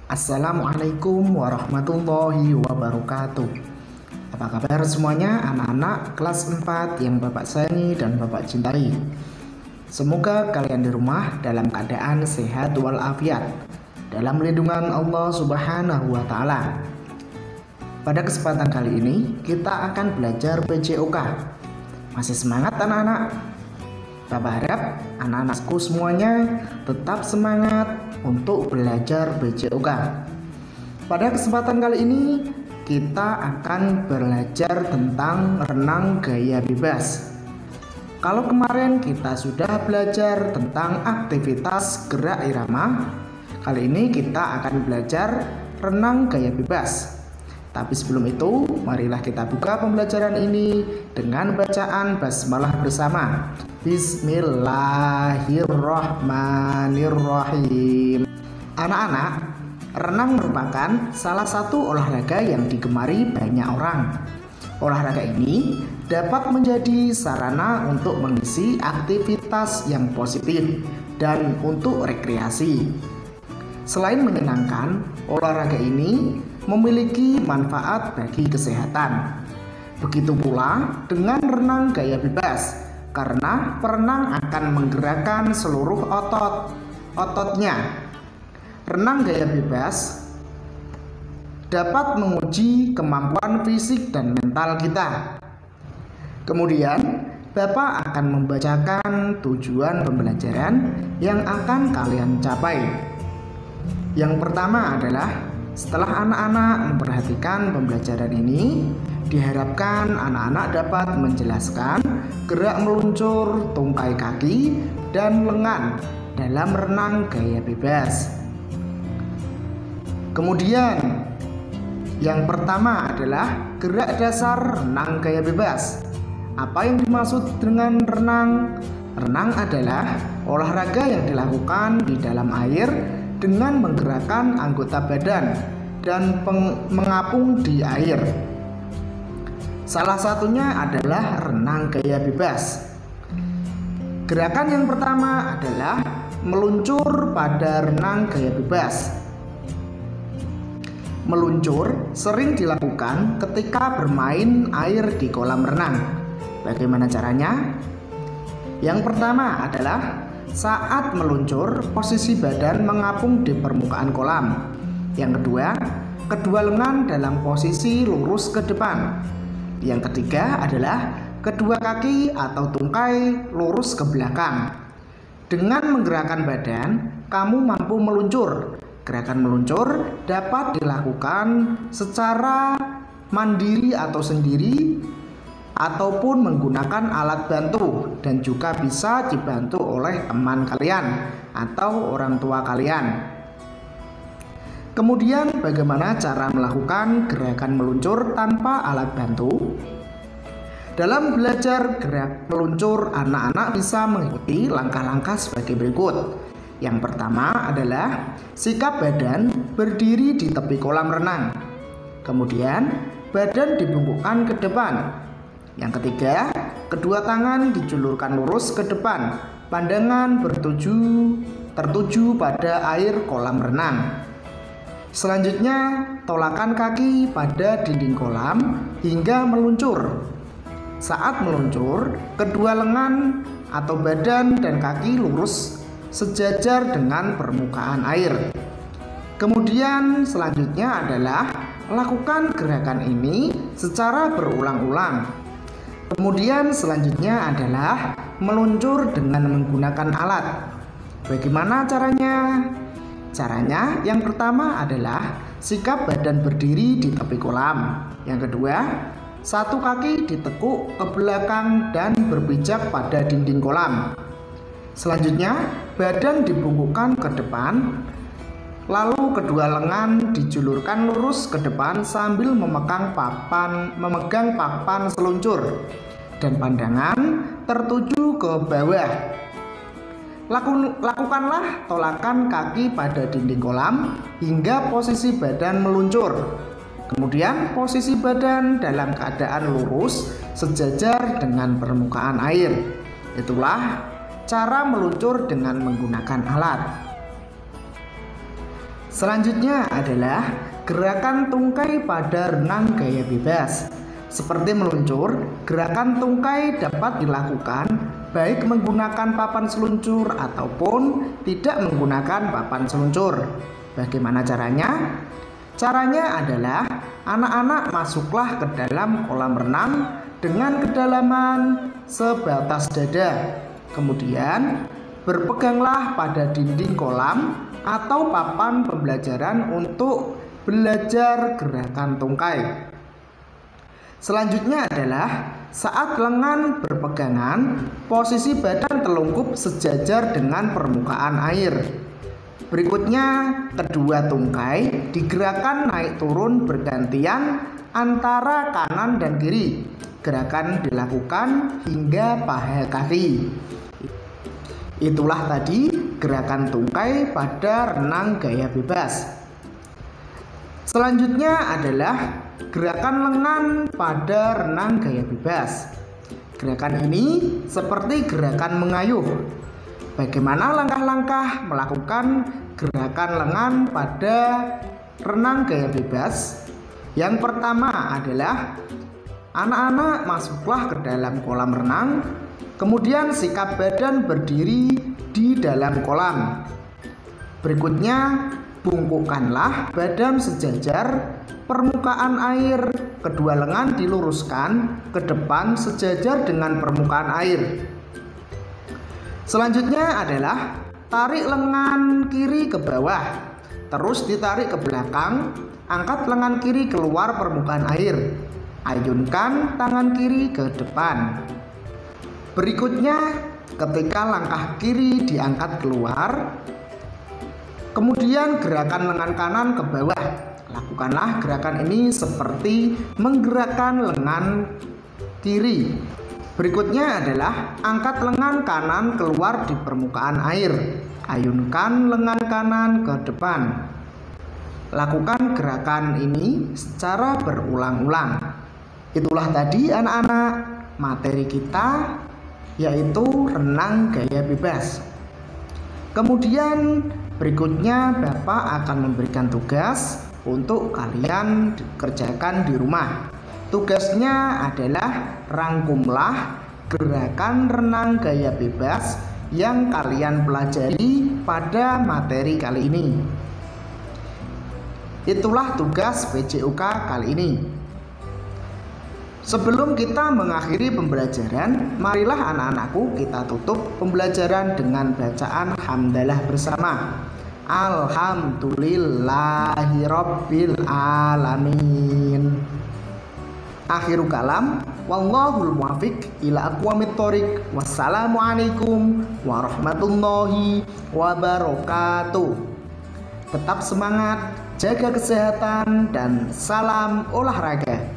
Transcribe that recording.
Assalamualaikum warahmatullahi wabarakatuh. Apa kabar semuanya anak-anak kelas 4 yang Bapak sayangi dan Bapak cintai? Semoga kalian di rumah dalam keadaan sehat walafiat, dalam lindungan Allah Subhanahu wa Ta'ala. Pada kesempatan kali ini kita akan belajar PJOK. Masih semangat anak-anak? Bapak harap anak-anakku semuanya tetap semangat untuk belajar PJOK. Pada kesempatan kali ini kita akan belajar tentang renang gaya bebas. Kalau kemarin kita sudah belajar tentang aktivitas gerak irama, kali ini kita akan belajar renang gaya bebas. Tapi sebelum itu, marilah kita buka pembelajaran ini dengan bacaan basmalah bersama. Bismillahirrahmanirrahim. Anak-anak, renang merupakan salah satu olahraga yang digemari banyak orang. Olahraga ini dapat menjadi sarana untuk mengisi aktivitas yang positif dan untuk rekreasi. Selain menyenangkan, olahraga ini memiliki manfaat bagi kesehatan. Begitu pula dengan renang gaya bebas, karena perenang akan menggerakkan seluruh ototnya. Renang gaya bebas dapat menguji kemampuan fisik dan mental kita. Kemudian, Bapak akan membacakan tujuan pembelajaran yang akan kalian capai. Yang pertama adalah setelah anak-anak memperhatikan pembelajaran ini, diharapkan anak-anak dapat menjelaskan gerak meluncur tungkai kaki dan lengan dalam renang gaya bebas. Kemudian, yang pertama adalah gerak dasar renang gaya bebas. Apa yang dimaksud dengan renang? Renang adalah olahraga yang dilakukan di dalam air dengan menggerakkan anggota badan dan mengapung di air. Salah satunya adalah renang gaya bebas. Gerakan yang pertama adalah meluncur pada renang gaya bebas. Meluncur sering dilakukan ketika bermain air di kolam renang. Bagaimana caranya? Yang pertama adalah saat meluncur, posisi badan mengapung di permukaan kolam. Yang kedua, kedua lengan dalam posisi lurus ke depan. Yang ketiga adalah kedua kaki atau tungkai lurus ke belakang. Dengan menggerakkan badan, kamu mampu meluncur. Gerakan meluncur dapat dilakukan secara mandiri atau sendiri, ataupun menggunakan alat bantu, dan juga bisa dibantu oleh teman kalian atau orang tua kalian. Kemudian bagaimana cara melakukan gerakan meluncur tanpa alat bantu? Dalam belajar gerak meluncur, anak-anak bisa mengikuti langkah-langkah sebagai berikut. Yang pertama adalah sikap badan berdiri di tepi kolam renang. Kemudian badan dibungkukkan ke depan. Yang ketiga, kedua tangan dijulurkan lurus ke depan. Pandangan tertuju pada air kolam renang. Selanjutnya, tolakan kaki pada dinding kolam hingga meluncur. Saat meluncur, kedua lengan atau badan dan kaki lurus sejajar dengan permukaan air. Kemudian selanjutnya adalah lakukan gerakan ini secara berulang-ulang. Kemudian selanjutnya adalah meluncur dengan menggunakan alat. Bagaimana caranya? Caranya yang pertama adalah sikap badan berdiri di tepi kolam. Yang kedua, satu kaki ditekuk ke belakang dan berpijak pada dinding kolam. Selanjutnya, badan dibungkukkan ke depan. Lalu kedua lengan dijulurkan lurus ke depan sambil memegang papan seluncur, dan pandangan tertuju ke bawah. Lakukanlah tolakan kaki pada dinding kolam hingga posisi badan meluncur. Kemudian posisi badan dalam keadaan lurus sejajar dengan permukaan air. Itulah cara meluncur dengan menggunakan alat. Selanjutnya adalah gerakan tungkai pada renang gaya bebas. Seperti meluncur, gerakan tungkai dapat dilakukan baik menggunakan papan seluncur ataupun tidak menggunakan papan seluncur. Bagaimana caranya? Caranya adalah anak-anak masuklah ke dalam kolam renang dengan kedalaman sebatas dada. Kemudian berpeganglah pada dinding kolam atau papan pembelajaran untuk belajar gerakan tungkai. Selanjutnya adalah saat lengan berpegangan, posisi badan telungkup sejajar dengan permukaan air. Berikutnya, kedua tungkai digerakkan naik turun bergantian antara kanan dan kiri. Gerakan dilakukan hingga paha kaki. Itulah tadi gerakan tungkai pada renang gaya bebas. Selanjutnya adalah gerakan lengan pada renang gaya bebas. Gerakan ini seperti gerakan mengayuh. Bagaimana langkah-langkah melakukan gerakan lengan pada renang gaya bebas? Yang pertama adalah anak-anak masuklah ke dalam kolam renang, kemudian sikap badan berdiri di dalam kolam. Berikutnya, bungkukkanlah badan sejajar permukaan air, kedua lengan diluruskan ke depan sejajar dengan permukaan air. Selanjutnya adalah tarik lengan kiri ke bawah, terus ditarik ke belakang, angkat lengan kiri keluar permukaan air, ayunkan tangan kiri ke depan. Berikutnya, ketika langkah kiri diangkat keluar, kemudian gerakan lengan kanan ke bawah. Lakukanlah gerakan ini seperti menggerakkan lengan kiri. Berikutnya adalah angkat lengan kanan keluar di permukaan air, ayunkan lengan kanan ke depan. Lakukan gerakan ini secara berulang-ulang. Itulah tadi anak-anak materi kita, yaitu renang gaya bebas. Kemudian berikutnya Bapak akan memberikan tugas untuk kalian kerjakan di rumah. Tugasnya adalah rangkumlah gerakan renang gaya bebas yang kalian pelajari pada materi kali ini. Itulah tugas PJOK kali ini. Sebelum kita mengakhiri pembelajaran, marilah anak-anakku kita tutup pembelajaran dengan bacaan hamdalah bersama. Alhamdulillahirabbil alamin. Akhiru kalam, wallahul muwaffiq ila aqwamit thoriq. Wassalamualaikum warahmatullahi wabarakatuh. Tetap semangat, jaga kesehatan, dan salam olahraga.